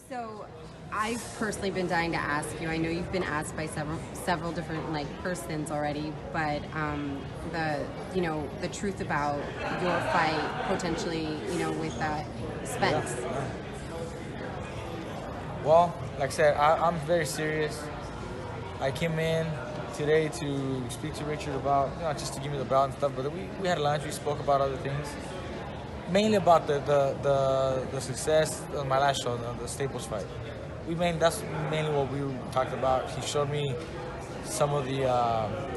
So, I've personally been dying to ask you. I know you've been asked by several different persons already, but the truth about your fight potentially, with Spence. Yeah. Well, like I said, I'm very serious. I came in today to speak to Richard about, just to give me the belt and stuff, but we had lunch, we spoke about other things. Mainly about the success of my last show, the Staples fight. That's mainly what we talked about. He showed me some of the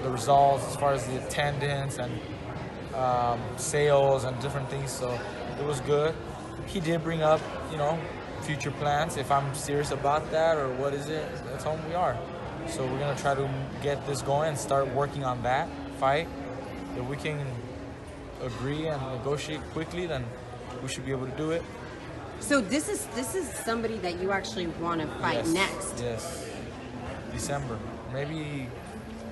results as far as the attendance and sales and different things, so it was good. He did bring up, future plans, if I'm serious about that or what is it. That's how we are. So we're gonna try to get this going and start working on that fight. If we can agree and negotiate quickly, then we should be able to do it. So this is somebody that you actually want to fight next. Yes. December. Maybe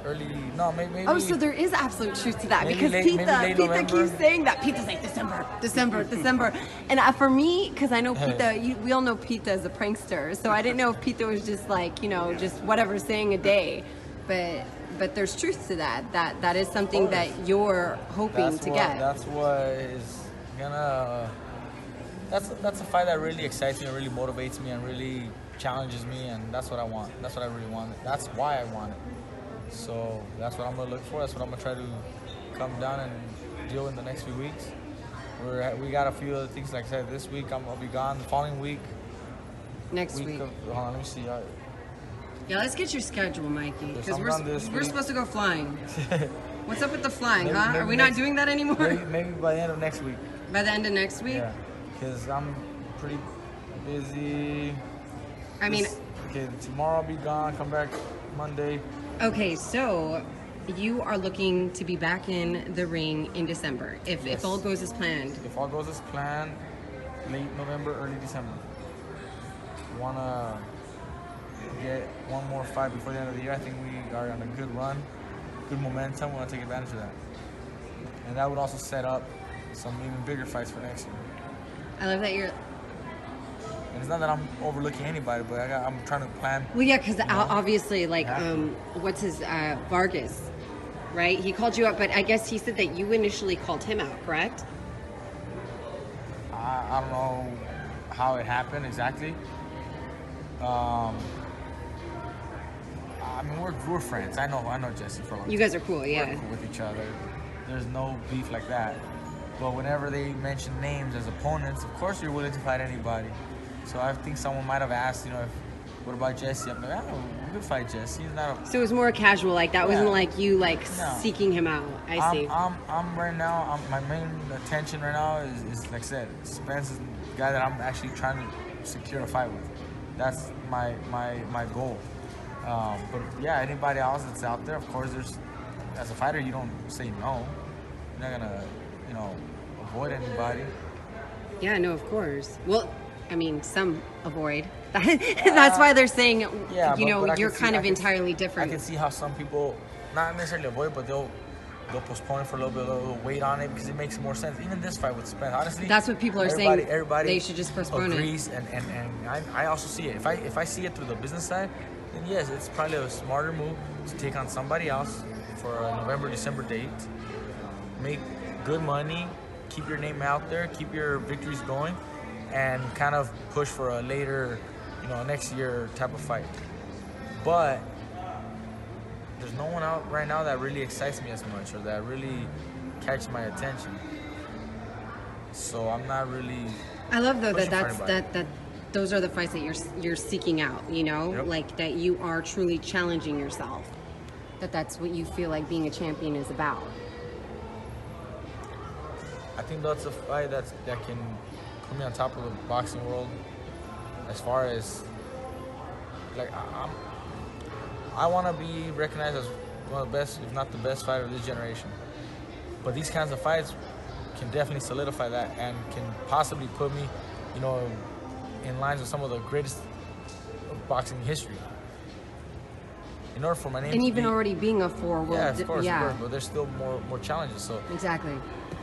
maybe. Oh, so there is absolute truth to that, because Pita keeps saying that. Pita's like December. And for me, because I know Pita, we all know Pita is a prankster, so I didn't know if Pita was just just whatever, saying a day. But there's truth to that. That is something that you're hoping to get. That's what is gonna. That's a fight that really excites me and really motivates me and really challenges me, and that's what I want. That's what I really want. That's why I want it. So that's what I'm gonna look for. That's what I'm gonna try to come down and deal in the next few weeks. We got a few other things. Like I said, this week I'll be gone. The following week. Next week. Hold on, let me see. Yeah, let's get your schedule, Mikey, because we're supposed to go flying. What's up with the flying, huh? Are we not doing that anymore? Maybe by the end of next week. By the end of next week? Yeah, because I'm pretty busy. Okay, tomorrow I'll be gone. Come back Monday. Okay, so you are looking to be back in the ring in December, if all goes as planned. If all goes as planned, late November, early December. Wanna get one more fight before the end of the year. I think we are on a good run, good momentum. We want to take advantage of that, and that would also set up some even bigger fights for next year. I love that you're. And it's not that I'm overlooking anybody, but I'm trying to plan. Well, yeah, because obviously, what's his Vargas, right? He called you up, but I guess he said that you initially called him out, correct? I don't know how it happened exactly. We're friends. I know Jesse for a long time. You guys are cool, yeah. We're cool with each other. There's no beef like that. But whenever they mention names as opponents, of course you're willing to fight anybody. So I think someone might have asked, what about Jesse? I'm like, we could fight Jesse. He's not a... So it was more casual, that wasn't like you seeking him out. I see. I'm right now. My main attention right now is like I said, Spence is the guy that I'm actually trying to secure a fight with. That's my goal. But yeah, anybody else that's out there, of course, as a fighter, you don't say no. You're not gonna, avoid anybody. Yeah, no, of course. Well, some avoid. That's why they're saying, you're kind of entirely different. I can see how some people, not necessarily avoid, but they'll postpone it for a little bit, they'll wait on it because it makes more sense. Even this fight with Spence, honestly, that's what people are saying. Everybody they should just postpone agrees, and I also see it. If I see it through the business side, then yes, it's probably a smarter move to take on somebody else for a November, December date, make good money, keep your name out there, keep your victories going, and kind of push for a later, next year type of fight. But there's no one out right now that really excites me as much or that really catches my attention. So I'm not really. I love though that those are the fights that you're seeking out. Yep. That you are truly challenging yourself. That's what you feel like being a champion is about. I think that's a fight that can put me on top of the boxing world. As far as I want to be recognized as one of the best, if not the best fighter of this generation. But these kinds of fights can definitely solidify that and can possibly put me, in lines with some of the greatest of boxing history. In order for my name and to even be, already being a four-world, yeah, of course, but there's still more challenges. So exactly.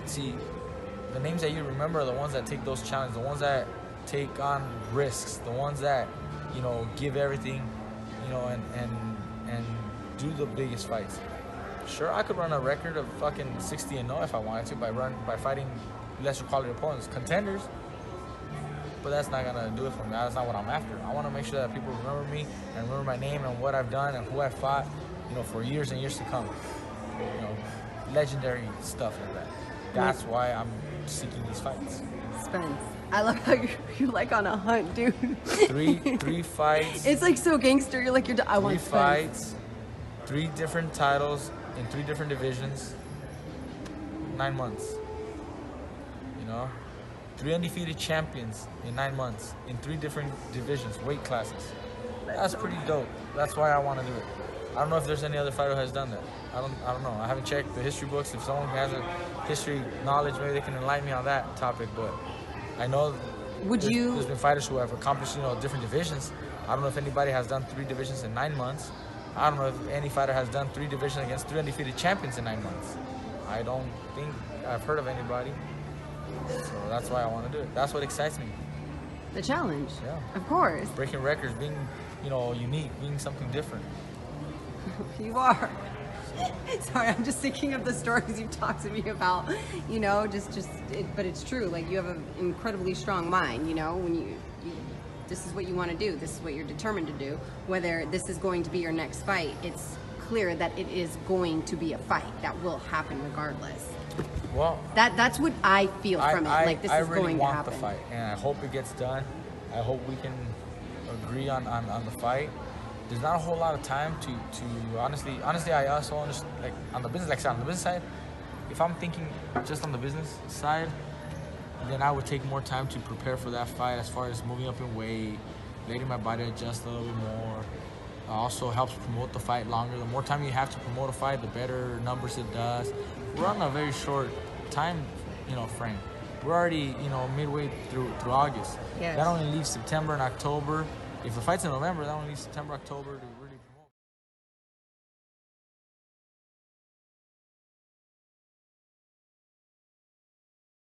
See, the names that you remember are the ones that take those challenges, the ones that take on risks, the ones that, you know, give everything, you know, and do the biggest fights. Sure, I could run a record of fucking 60-0 if I wanted to by fighting lesser quality opponents, contenders. But that's not gonna do it for me. That's not what I'm after. I want to make sure that people remember me and remember my name and what I've done and who I fought, you know, for years and years to come. You know, legendary stuff like that. That's why I'm seeking these fights. Spence, I love how you're like on a hunt, dude. Three fights. It's like so gangster. You're like, I want Spence. 3 fights, 3 different titles in 3 different divisions, 9 months. You know, 3 undefeated champions in 9 months in 3 different divisions, weight classes. That's pretty dope. That's why I want to do it. I don't know if there's any other fighter who has done that. I don't know. I haven't checked the history books. If someone has a history knowledge, maybe they can enlighten me on that topic. But I know there's been fighters who have accomplished, you know, different divisions. I don't know if anybody has done 3 divisions in 9 months. I don't know if any fighter has done 3 divisions against 3 undefeated champions in 9 months. I don't think I've heard of anybody. So that's why I want to do it. That's what excites me. The challenge. Yeah. Of course. Breaking records, being, you know, unique, being something different. You are. Sorry, I'm just thinking of the stories you've talked to me about, you know, but it's true. Like, you have an incredibly strong mind, you know, when this is what you want to do. This is what you're determined to do. Whether this is going to be your next fight, it's clear that it is going to be a fight that will happen regardless. Well, that's what I feel from it. Like, this is really going to happen. I really want the fight, and I hope it gets done. I hope we can agree on the fight. There's not a whole lot of time to honestly. I also understand, like, on the business side. If I'm thinking just on the business side, then I would take more time to prepare for that fight, as far as moving up in weight, letting my body adjust a little bit more. Also helps promote the fight longer. The more time you have to promote a fight, the better numbers it does. We're on a very short time, you know, frame. We're already, you know, midway through August. Yes. That only leaves September and October. If the fight's in November, that only leaves September, October to